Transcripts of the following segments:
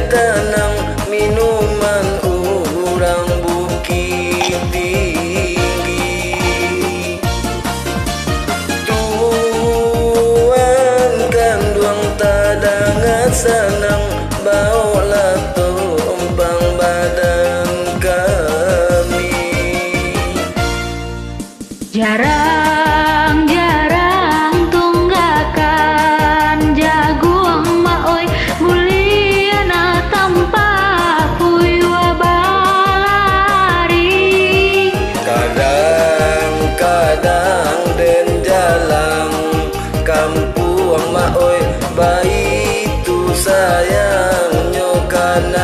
tanang minuman urang Bukit Tinggi. Tuan kanduang tadangat sanang bawalah tumpang badan kami. Jarang-jarang tunggakan jaguang maoy mulia na tampa puywa balari. Kadang-kadang den jalan kampuang maoy bayi tu sayangnya kanagari.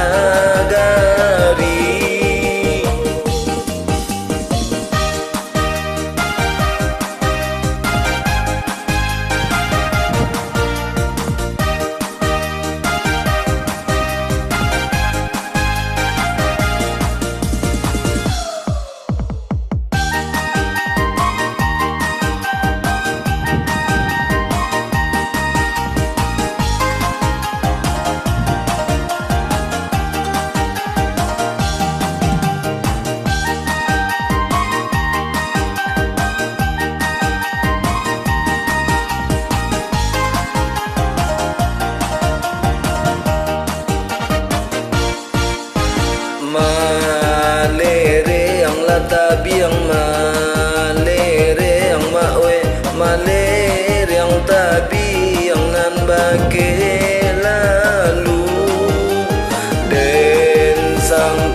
Malere ang latabi ang malere ang maoy, malere ang tabi ang nan bagi lalu den sang